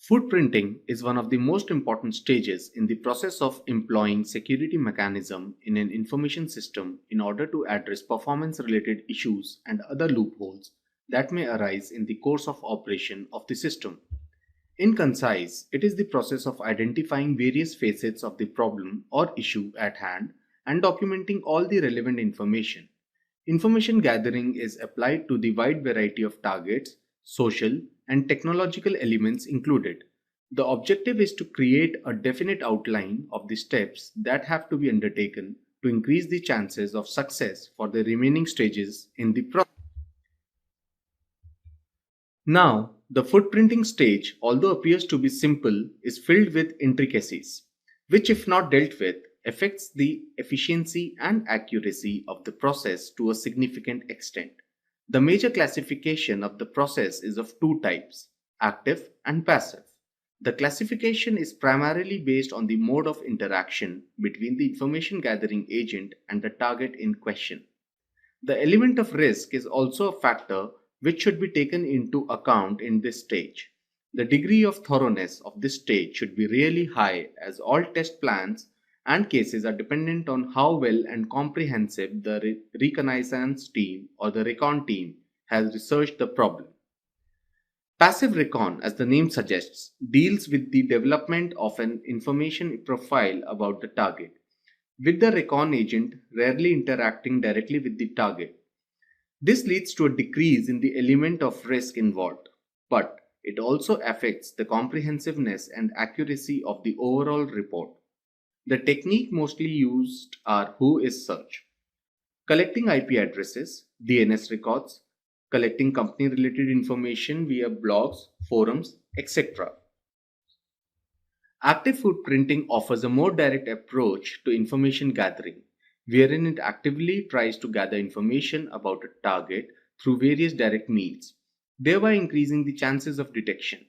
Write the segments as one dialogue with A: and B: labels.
A: Footprinting is one of the most important stages in the process of employing security mechanism in an information system in order to address performance related issues and other loopholes that may arise in the course of operation of the system. In concise, it is the process of identifying various facets of the problem or issue at hand and documenting all the relevant information. Information gathering is applied to the wide variety of targets, social, and technological elements included. The objective is to create a definite outline of the steps that have to be undertaken to increase the chances of success for the remaining stages in the process. Now, the footprinting stage, although appears to be simple, is filled with intricacies, which, if not dealt with, affects the efficiency and accuracy of the process to a significant extent. The major classification of the process is of two types, active and passive. The classification is primarily based on the mode of interaction between the information gathering agent and the target in question. The element of risk is also a factor which should be taken into account in this stage. The degree of thoroughness of this stage should be really high, as all test plans and cases are dependent on how well and comprehensive the reconnaissance team or the recon team has researched the problem. Passive recon, as the name suggests, deals with the development of an information profile about the target, with the recon agent rarely interacting directly with the target. This leads to a decrease in the element of risk involved, but it also affects the comprehensiveness and accuracy of the overall report. The technique mostly used are who-is search, collecting IP addresses, DNS records, collecting company related information via blogs, forums, etc. Active footprinting offers a more direct approach to information gathering, wherein it actively tries to gather information about a target through various direct means, thereby increasing the chances of detection.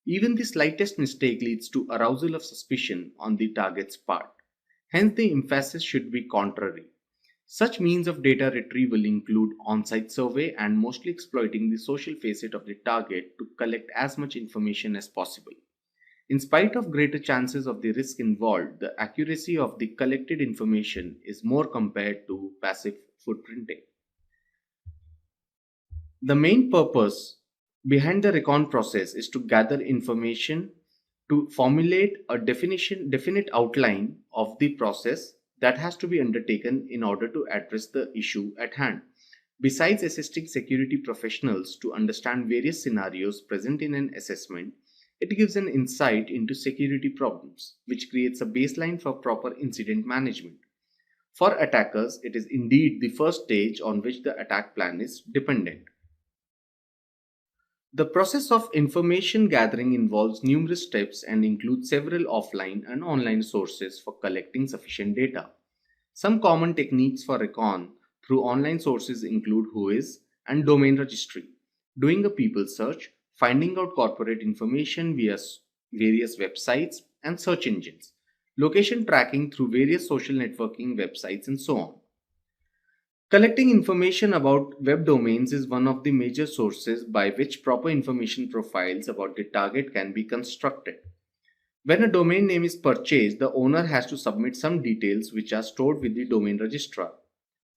A: Even the slightest mistake leads to arousal of suspicion on the target's part. Hence, the emphasis should be contrary. Such means of data retrieval include on-site survey and mostly exploiting the social facet of the target to collect as much information as possible. In spite of greater chances of the risk involved, the accuracy of the collected information is more compared to passive footprinting. The main purpose behind the recon process is to gather information to formulate a definite outline of the process that has to be undertaken in order to address the issue at hand. Besides assisting security professionals to understand various scenarios present in an assessment, it gives an insight into security problems, which creates a baseline for proper incident management. For attackers, it is indeed the first stage on which the attack plan is dependent. The process of information gathering involves numerous steps and includes several offline and online sources for collecting sufficient data. Some common techniques for recon through online sources include whois and domain registry, doing a people search, finding out corporate information via various websites and search engines, location tracking through various social networking websites, and so on. Collecting information about web domains is one of the major sources by which proper information profiles about the target can be constructed. When a domain name is purchased, the owner has to submit some details which are stored with the domain registrar.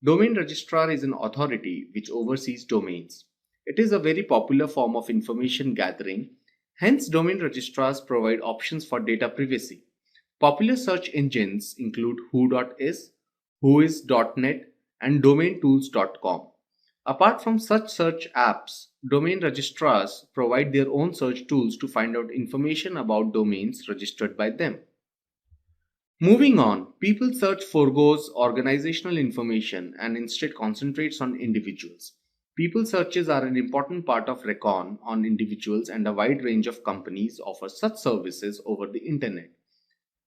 A: Domain registrar is an authority which oversees domains. It is a very popular form of information gathering. Hence, domain registrars provide options for data privacy. Popular search engines include who.is, whois.net, and domaintools.com. Apart from such search apps, domain registrars provide their own search tools to find out information about domains registered by them. Moving on, people search forgoes organizational information and instead concentrates on individuals. People searches are an important part of recon on individuals, and a wide range of companies offer such services over the internet.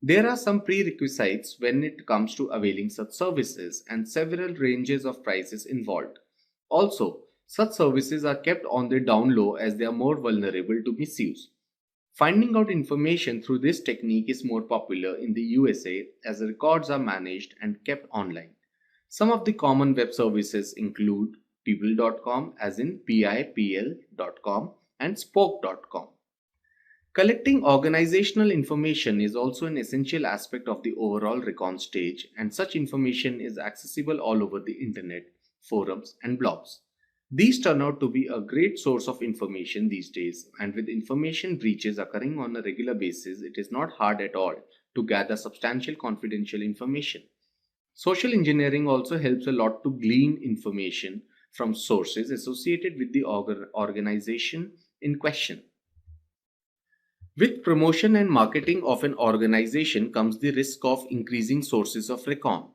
A: There are some prerequisites when it comes to availing such services and several ranges of prices involved. Also, such services are kept on the down low as they are more vulnerable to misuse. Finding out information through this technique is more popular in the USA as the records are managed and kept online. Some of the common web services include people.com, as in pipl.com, and spoke.com. Collecting organizational information is also an essential aspect of the overall recon stage, and such information is accessible all over the internet, forums, and blogs. These turn out to be a great source of information these days, and with information breaches occurring on a regular basis, it is not hard at all to gather substantial confidential information. Social engineering also helps a lot to glean information from sources associated with the organization in question. With promotion and marketing of an organization comes the risk of increasing sources of recon.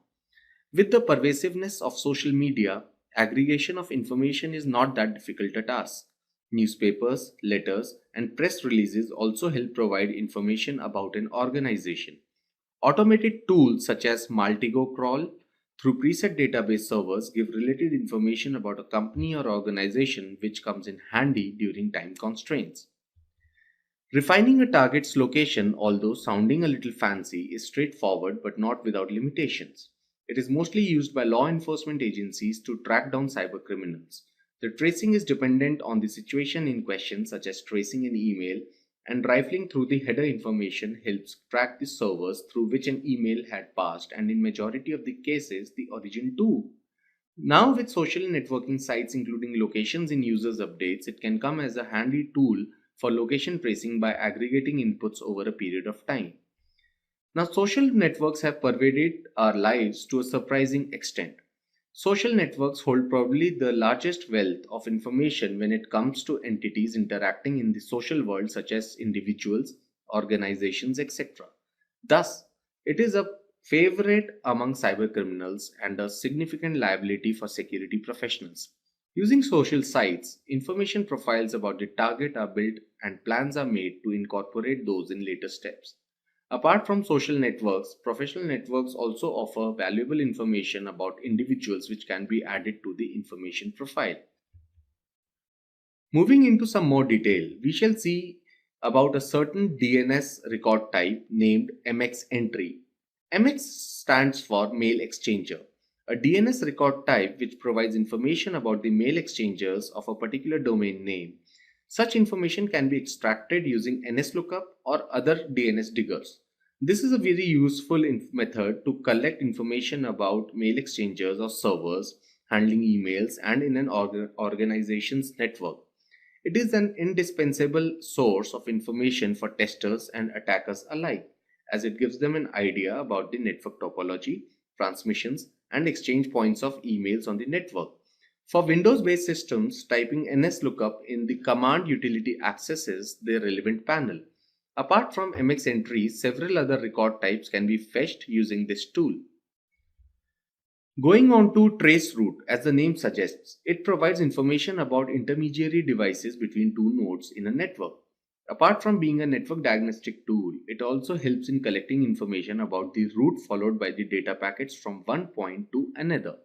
A: With the pervasiveness of social media, aggregation of information is not that difficult a task. Newspapers, letters, and press releases also help provide information about an organization. Automated tools such as Maltigo Crawl through preset database servers give related information about a company or organization which comes in handy during time constraints. Refining a target's location, although sounding a little fancy, is straightforward but not without limitations. It is mostly used by law enforcement agencies to track down cybercriminals. The tracing is dependent on the situation in question, such as tracing an email, and rifling through the header information helps track the servers through which an email had passed, and in majority of the cases, the origin too. Now, with social networking sites including locations in users' updates, it can come as a handy tool for location tracing by aggregating inputs over a period of time. Now, social networks have pervaded our lives to a surprising extent. Social networks hold probably the largest wealth of information when it comes to entities interacting in the social world, such as individuals, organizations, etc. Thus, it is a favorite among cybercriminals and a significant liability for security professionals. Using social sites, information profiles about the target are built and plans are made to incorporate those in later steps. Apart from social networks, professional networks also offer valuable information about individuals which can be added to the information profile. Moving into some more detail, we shall see about a certain DNS record type named MX entry. MX stands for mail exchanger. A DNS record type which provides information about the mail exchangers of a particular domain name. Such information can be extracted using NSLOOKUP or other DNS diggers. This is a very useful method to collect information about mail exchangers or servers handling emails and in an organization's network. It is an indispensable source of information for testers and attackers alike, as it gives them an idea about the network topology, transmissions, and exchange points of emails on the network. For Windows-based systems, typing NSLOOKUP in the command utility accesses the relevant panel. Apart from MX entries, several other record types can be fetched using this tool. Going on to traceroute, as the name suggests, it provides information about intermediary devices between two nodes in a network. Apart from being a network diagnostic tool, it also helps in collecting information about the route followed by the data packets from one point to another.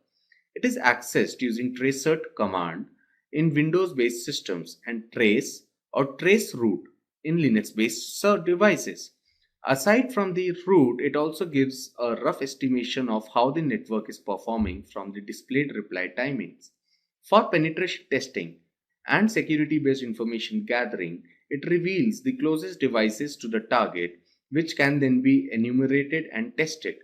A: It is accessed using tracert command in Windows-based systems and trace or traceroute in Linux-based devices. Aside from the route, it also gives a rough estimation of how the network is performing from the displayed reply timings. For penetration testing and security-based information gathering, it reveals the closest devices to the target, which can then be enumerated and tested.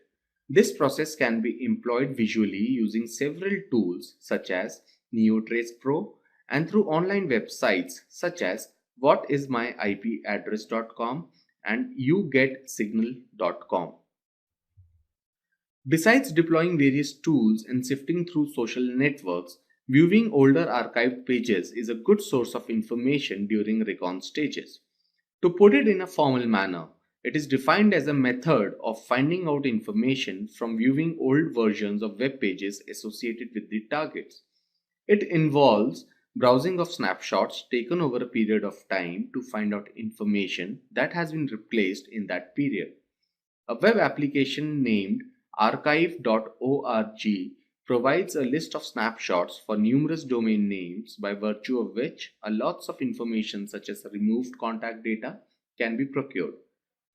A: This process can be employed visually using several tools such as NeoTrace Pro and through online websites such as whatismyipaddress.com and yougetsignal.com. Besides deploying various tools and sifting through social networks, viewing older archived pages is a good source of information during recon stages. To put it in a formal manner, it is defined as a method of finding out information from viewing old versions of web pages associated with the targets. It involves browsing of snapshots taken over a period of time to find out information that has been replaced in that period. A web application named archive.org provides a list of snapshots for numerous domain names by virtue of which a lots of information such as removed contact data can be procured.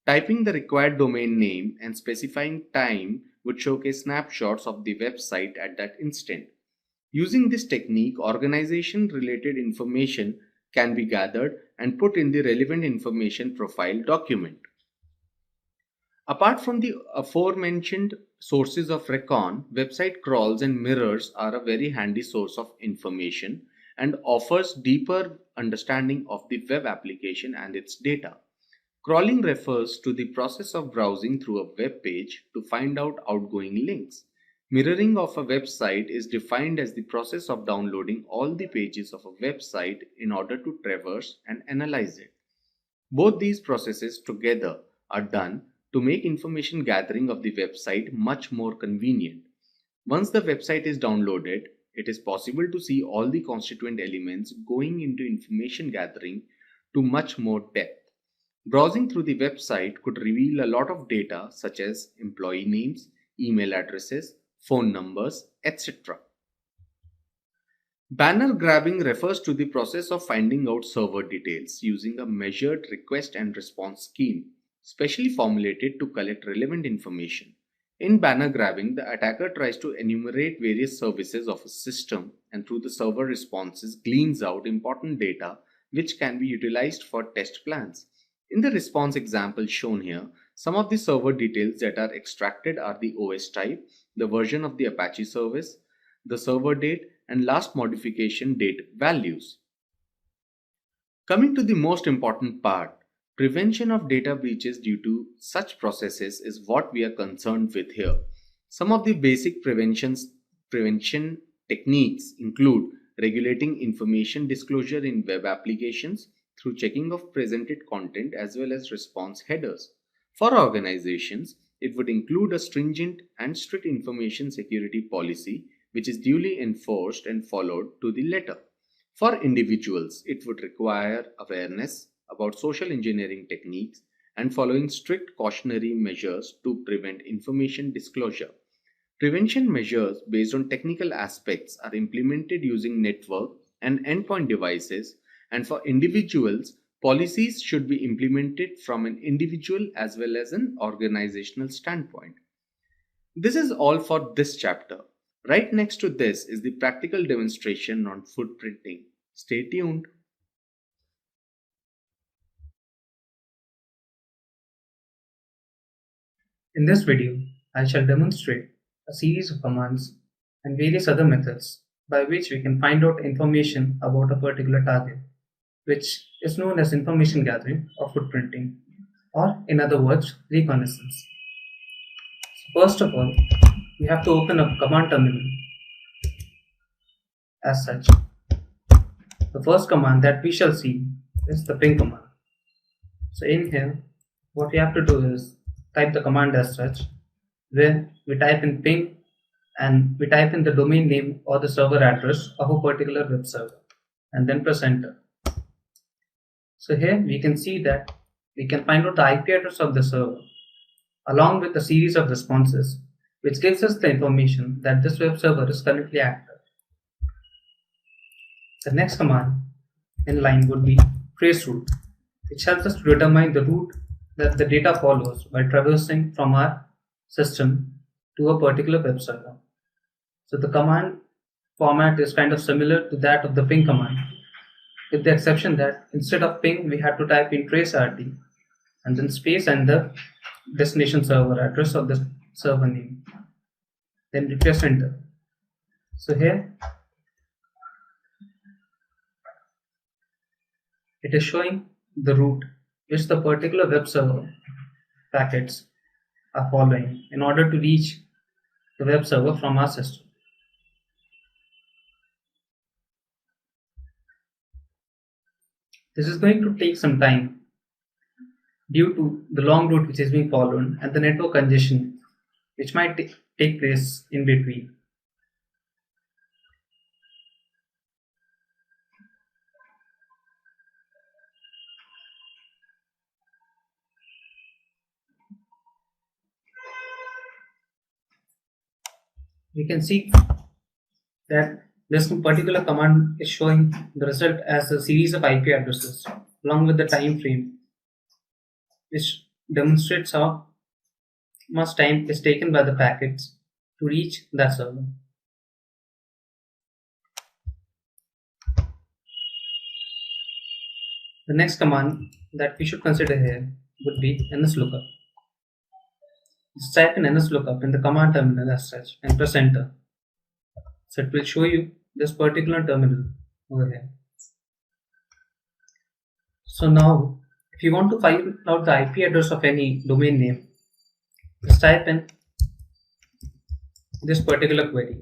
A: Typing the required domain name and specifying time would showcase snapshots of the website at that instant. Using this technique, organization related information can be gathered and put in the relevant information profile document. Apart from the aforementioned sources of recon, website crawls and mirrors are a very handy source of information and offers deeper understanding of the web application and its data. Crawling refers to the process of browsing through a web page to find out outgoing links. Mirroring of a website is defined as the process of downloading all the pages of a website in order to traverse and analyze it. Both these processes together are done to make information gathering of the website much more convenient. Once the website is downloaded, it is possible to see all the constituent elements going into information gathering to much more depth. Browsing through the website could reveal a lot of data such as employee names, email addresses, phone numbers, etc. Banner grabbing refers to the process of finding out server details using a measured request and response scheme, specially formulated to collect relevant information. In banner grabbing, the attacker tries to enumerate various services of a system and through the server responses gleans out important data which can be utilized for test plans. In the response example shown here, some of the server details that are extracted are the OS type, the version of the Apache service, the server date, and last modification date values. Coming to the most important part, prevention of data breaches due to such processes is what we are concerned with here. Some of the basic prevention techniques include regulating information disclosure in web applications through checking of presented content as well as response headers. For organizations, it would include a stringent and strict information security policy which is duly enforced and followed to the letter. For individuals, it would require awareness about social engineering techniques and following strict cautionary measures to prevent information disclosure. Prevention measures based on technical aspects are implemented using network and endpoint devices, and for individuals, policies should be implemented from an individual as well as an organizational standpoint. This is all for this chapter. Right next to this is the practical demonstration on footprinting. Stay tuned.
B: In this video, I shall demonstrate a series of commands and various other methods by which we can find out information about a particular target, which is known as information gathering or footprinting, or in other words, reconnaissance. So first of all, we have to open up command terminal as such. The first command that we shall see is the ping command. So in here, what we have to do is type the command as such, where we type in ping and we type in the domain name or the server address of a particular web server and then press enter. So here we can see that we can find out the IP address of the server along with a series of responses which gives us the information that this web server is currently active. The next command in line would be traceroute, which helps us to determine the route that the data follows while traversing from our system to a particular web server. So the command format is kind of similar to that of the ping command, with the exception that instead of ping we had to type in traceRT and then space and the destination server address of the server name. Then we press enter. So here it is showing the route which the particular web server packets are following in order to reach the web server from our system. This is going to take some time due to the long route which is being followed and the network congestion which might take place in between. We can see that this particular command is showing the result as a series of IP addresses along with the time frame, which demonstrates how much time is taken by the packets to reach that server. The next command that we should consider here would be nslookup. Just type in nslookup in the command terminal as such and press enter. So it will show you this particular terminal over here. So now if you want to find out the IP address of any domain name, just type in this particular query.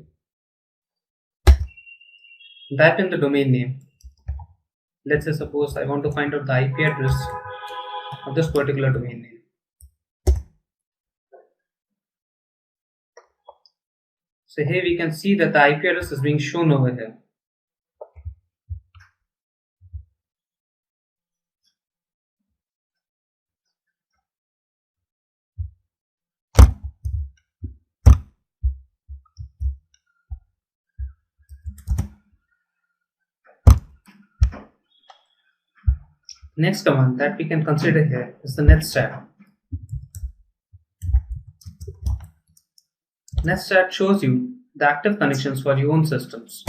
B: Type in the domain name. Let's say suppose I want to find out the IP address of this particular domain name. So here we can see that the IP address is being shown over here. Next command that we can consider here is the netstat. Netstat shows you the active connections for your own systems.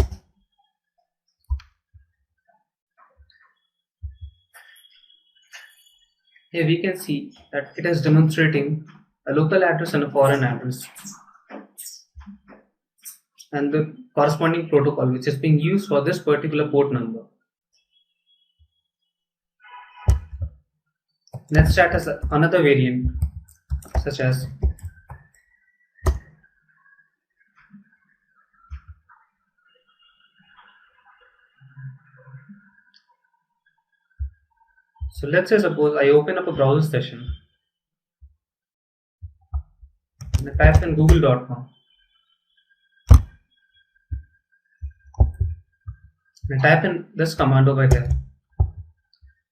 B: Here we can see that it is demonstrating a local address and a foreign address and the corresponding protocol which is being used for this particular port number. Netstat has another variant such as so let's say suppose I open up a browser session and I type in google.com and I type in this command over here.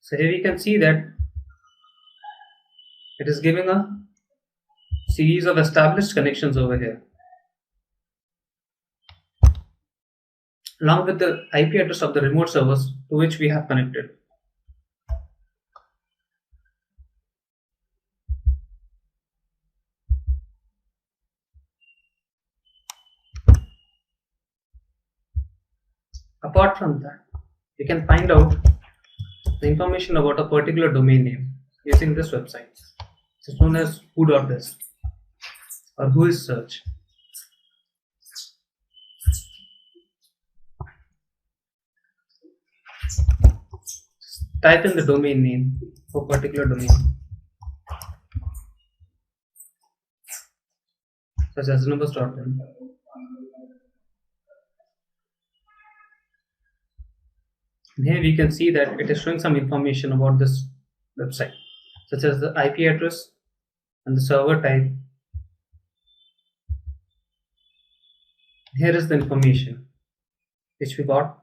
B: So here we can see that it is giving a series of established connections over here along with the IP address of the remote servers to which we have connected. Apart from that, you can find out the information about a particular domain name using this website. It's known as who.biz or whois search. Type in the domain name for a particular domain, such as numbers.in. Here we can see that it is showing some information about this website, such as the IP address and the server type. Here is the information which we got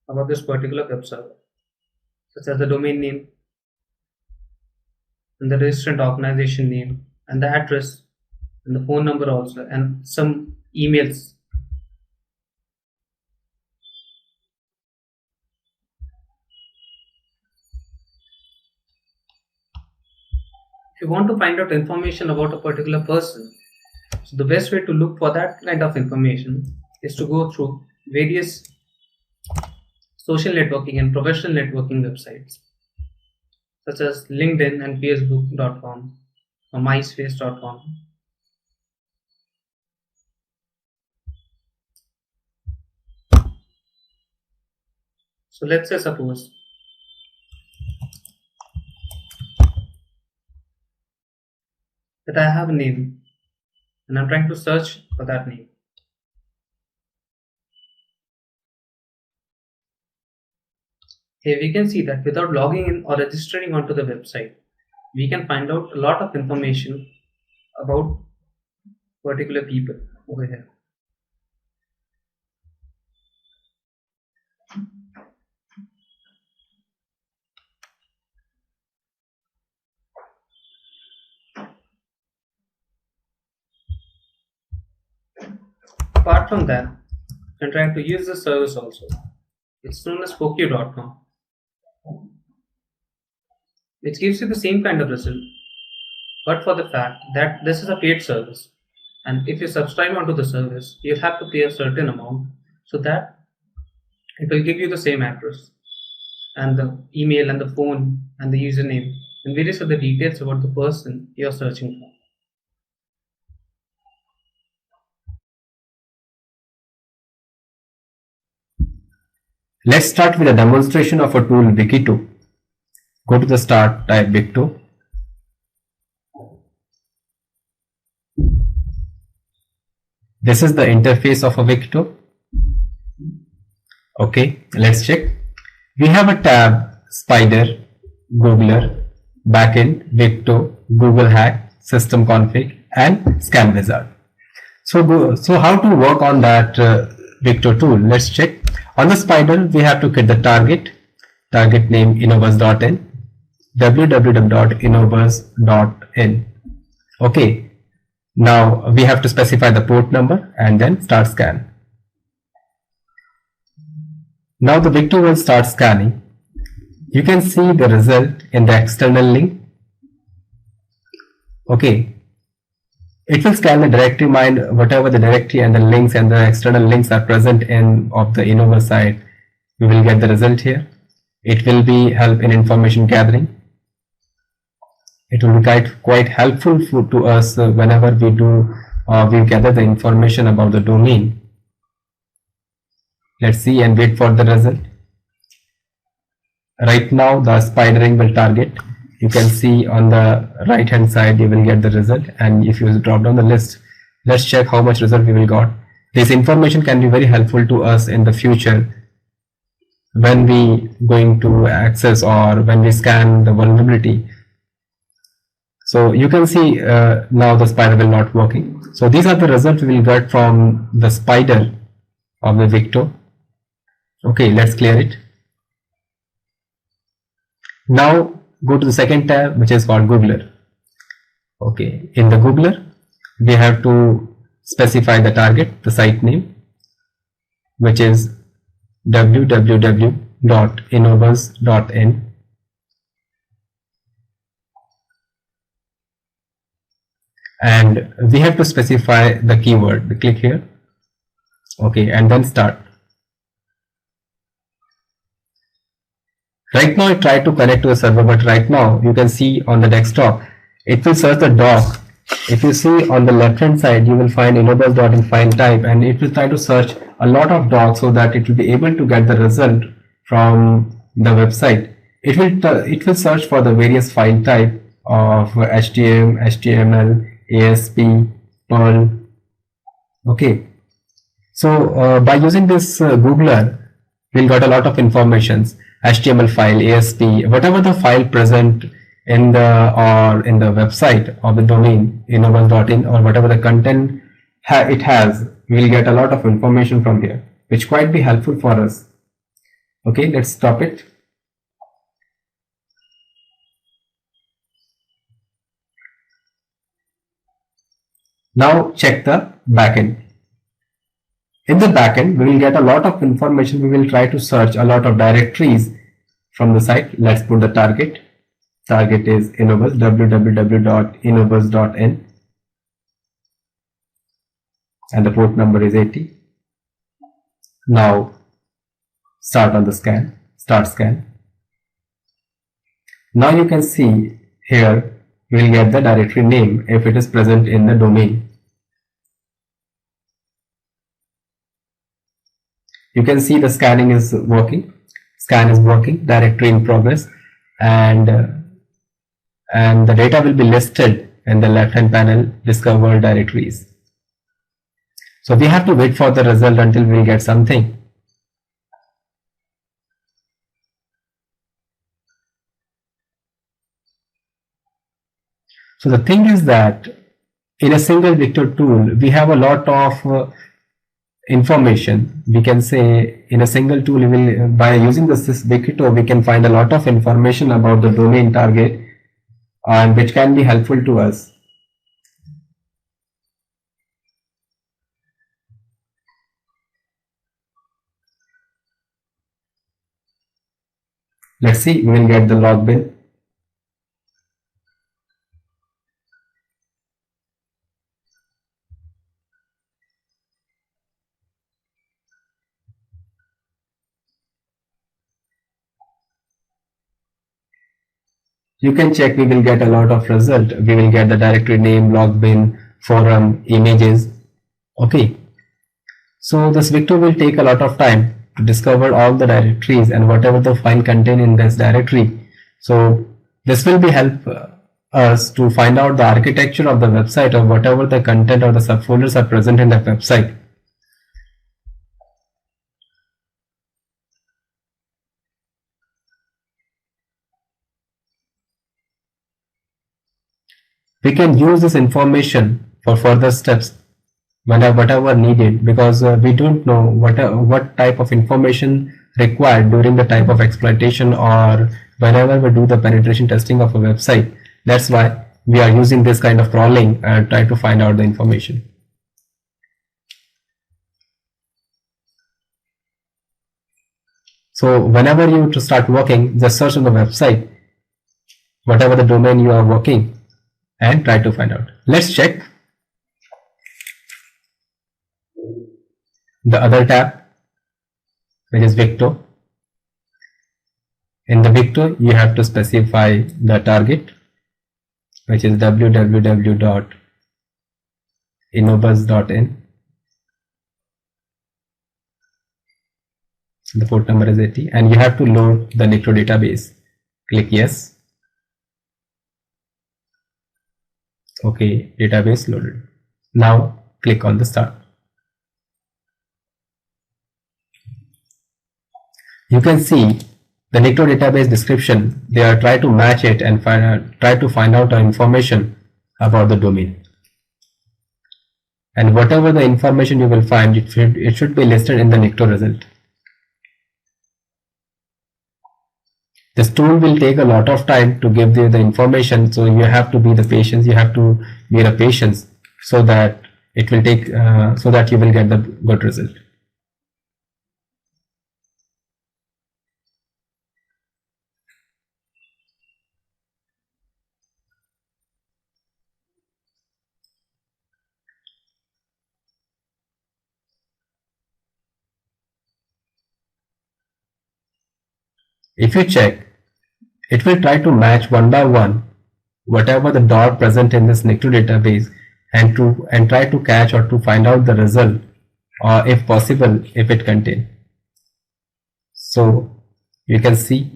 B: about this particular web server, such as the domain name and the registrant organization name and the address and the phone number also and some emails. If you want to find out information about a particular person, so the best way to look for that kind of information is to go through various social networking and professional networking websites such as LinkedIn and Facebook.com or MySpace.com. So let's say suppose that I have a name and I'm trying to search for that name. Here we can see that without logging in or registering onto the website, we can find out a lot of information about particular people over here. Apart from that, you can try to use the service also. It's known as Poku.com, which gives you the same kind of result, but for the fact that this is a paid service, and if you subscribe onto the service, you have to pay a certain amount so that it will give you the same address. and the email and the phone and the username and various other details about the person you're searching for.
C: Let's start with a demonstration of a tool Wikito. Go to the start, type Wikito. This is the interface of a Wikito. Okay, let's check. We have a tab Spider, Googler, Backend, Wikito, Google Hack, System Config, and Scan Wizard. So how to work on that Wikito tool? Let's check. On the Spider, we have to get the target name innovus.in, www.innovus.in. Okay, now we have to specify the port number and then start scan. Now the Wikito will start scanning. You can see the result in the external link. Okay, it will scan the directory mind, whatever the directory and the links and the external links are present in of the Innovus site. We will get the result here. It will be help in information gathering. It will be quite helpful to us whenever we gather the information about the domain. Let's see and wait for the result. Right now the spidering will target. You can see on the right hand side you will get the result, and if you drop down the list, let's check how much result we will got. This information can be very helpful to us in the future when we going to access or when we scan the vulnerability. So you can see now the spider will not working. So these are the results we will get from the spider of the Wikito. Okay, let's clear it. Now go to the second tab, which is called Googler. Okay, in the Googler we have to specify the target, the site name, which is www.innovus.in. and we have to specify the keyword. Click here. Okay, and then start. Right now I try to connect to a server, but right now you can see on the desktop it will search the doc. If you see on the left hand side, you will find innovus.in file type, and it will try to search a lot of docs so that it will be able to get the result from the website. It will search for the various file type of HTML, HTML, ASP, Perl. Okay, so by using this Googler, we'll got a lot of informations. HTML file, ASP, whatever the file present in the website of the domain innovus.in, or whatever the content it has, we'll get a lot of information from here, which quite be helpful for us. Okay, let's stop it. Now check the backend. In the backend, we will get a lot of information. We will try to search a lot of directories from the site. Let's put the target. Target is Innovus, www.innovus.in, and the port number is 80. Now start on the scan. Start scan. Now you can see here we will get the directory name if it is present in the domain. You can see the scanning is working. Scan is working. Directory in progress, and the data will be listed in the left hand panel. Discover directories. So we have to wait for the result until we get something. So the thing is that in a single Wikito tool, we have a lot of information. We can say in a single tool, by using this Wikito, we can find a lot of information about the domain target, and which can be helpful to us. Let's see, we will get the log bin. you can check. We will get a lot of result. We will get the directory name, logbin, forum, images. Okay. So this Victor will take a lot of time to discover all the directories and whatever the file contain in this directory. So this will be help us to find out the architecture of the website or whatever the content or the subfolders are present in the website. We can use this information for further steps whatever needed, because we don't know what type of information required during the type of exploitation or whenever we do the penetration testing of a website. That's why we are using this kind of crawling and try to find out the information. So whenever you to start working, just search on the website whatever the domain you are working and try to find out. Let's check the other tab, which is Victor. In the Victor, you have to specify the target, which is www.innobuzz.in. The port number is 80, and you have to load the Nicto database. Click yes. Okay, database loaded. Now click on the start. You can see the Nicto database description. They are trying to match it and try to find out the information about the domain. And whatever the information you will find, it should be listed in the Nicto result. This tool will take a lot of time to give you the information, so you have to be the patient. You have to be the patience so that it will take so that you will get the good result. If you check, it will try to match one by one whatever the dot present in this Nicto database and try to catch or to find out the result, or if possible, if it contain. So you can see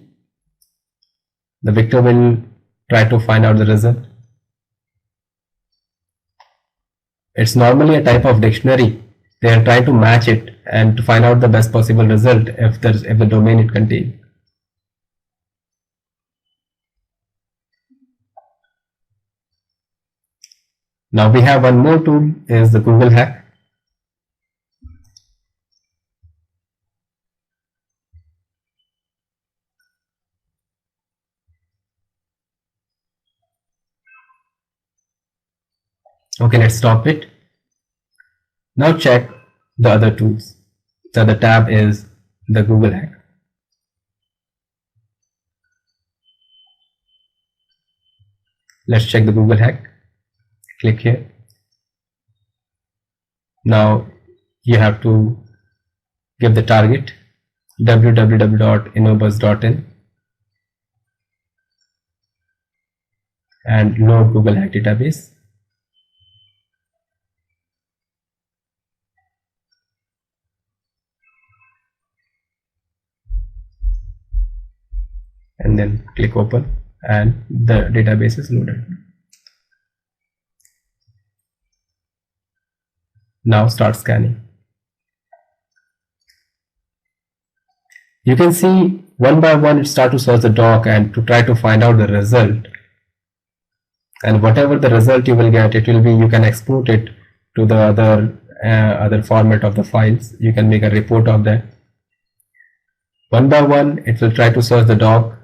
C: the Victor will try to find out the result. It's normally a type of dictionary. They are trying to match it and to find out the best possible result if the domain it contains. Now we have one more tool, is the Google Hack. Okay, let's stop it. Now check the other tools. The other tab is the Google Hack. Let's check the Google Hack. Click here. Now you have to give the target www.innobuzz.in and load Google Hack database. And then click open and the database is loaded. Now start scanning. You can see one by one it start to search the doc and to try to find out the result. And whatever the result you will get, it will be, you can export it to the other format of the files. You can make a report of that. One by one it will try to search the doc.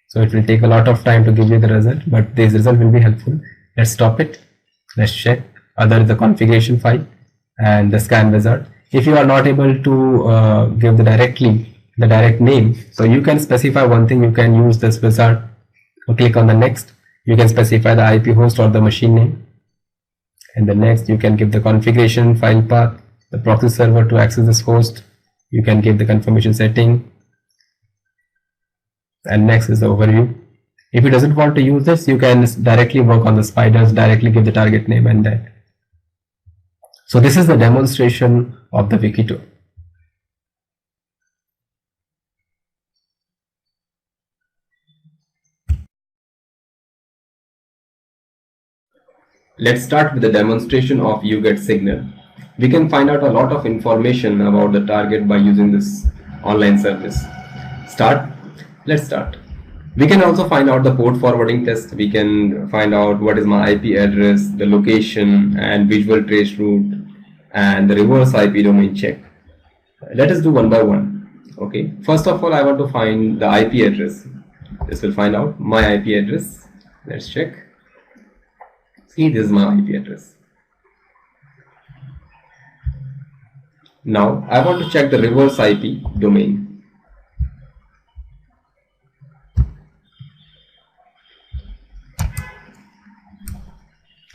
C: So it will take a lot of time to give you the result, but this result will be helpful. Let's stop it. Let's check the configuration file and the scan wizard. If you are not able to give the direct name, so you can specify one thing. You can use this wizard. So click on the next. You can specify the IP host or the machine name, And the next, you can give the configuration file path, the proxy server to access this host. You can give the confirmation setting. And next is the overview. If you doesn't want to use this, you can directly work on the spiders, directly give the target name and that. So this is the demonstration of the wiki tool. Let's start with the demonstration of UGET signal. We can find out a lot of information about the target by using this online service. Let's start. We can also find out the port forwarding test. We can find out what is my IP address, the location and visual trace route, and the reverse IP domain check. Let us do one by one. Okay. First of all, I want to find the IP address. This will find out my IP address. Let's check. See, this is my IP address. Now I want to check the reverse IP domain.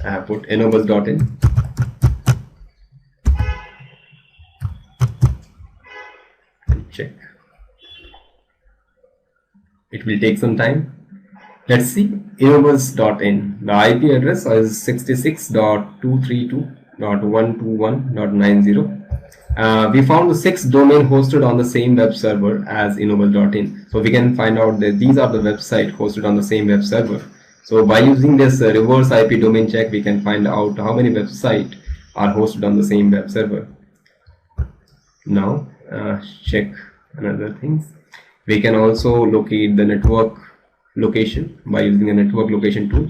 C: I have put enobus.in. and check. It will take some time. Let's see, enobus.in. The IP address is 66.232.121.90. We found the 6 domain hosted on the same web server as enobus.in. So we can find out that these are the websites hosted on the same web server. So by using this reverse IP domain check, we can find out how many websites are hosted on the same web server. Now check another things. We can also locate the network location by using a network location tool.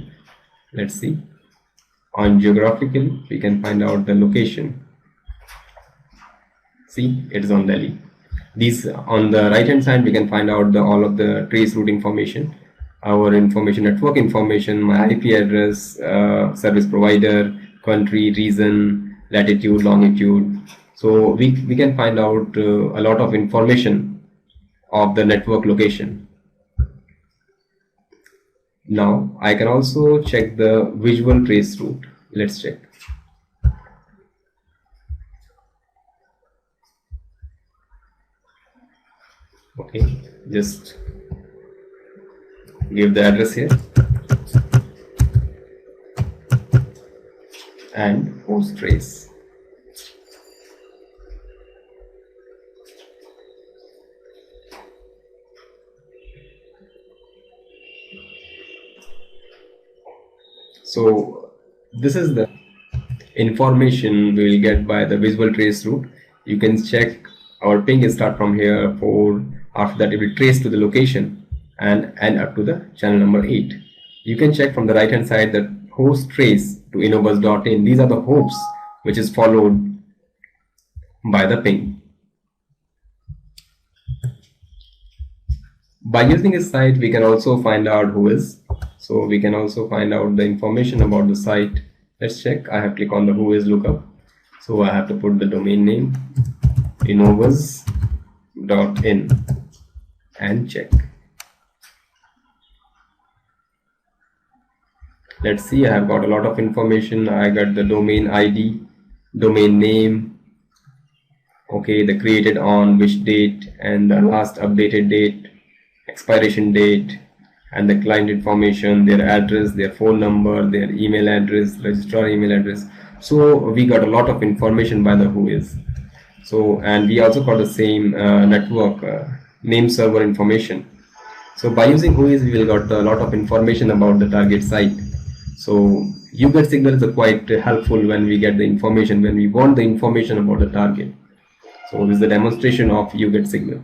C: Let's see. On geographically, we can find out the location. See, it is on Delhi. These on the right hand side, we can find out all of the trace route information, our information, network information, my IP address, service provider, country, region, latitude, longitude. So we can find out a lot of information of the network location. Now I can also check the visual trace route. Let's check. Okay, just give the address here and host trace. So this is the information we will get by the visual trace route. You can check our ping is start from here 4. After that, it will trace to the location and up to the channel number 8. You can check from the right hand side that host trace to enobus.in. These are the hosts which is followed by the ping. By using this site, we can also find out who is. So we can also find out the information about the site. Let's check. I have clicked on the who is lookup. So I have to put the domain name enobus.in and check. Let's see, I have got a lot of information. I got the domain ID, domain name, okay, the created on which date and the last updated date, expiration date, and the client information, their address, their phone number, their email address, registrar email address. So we got a lot of information by the who is. So, and we also got the same network name server information. So by using who is, we will got a lot of information about the target site. So UGET signal is quite helpful when we get the information, when we want the information about the target. So this is the demonstration of UGET signal.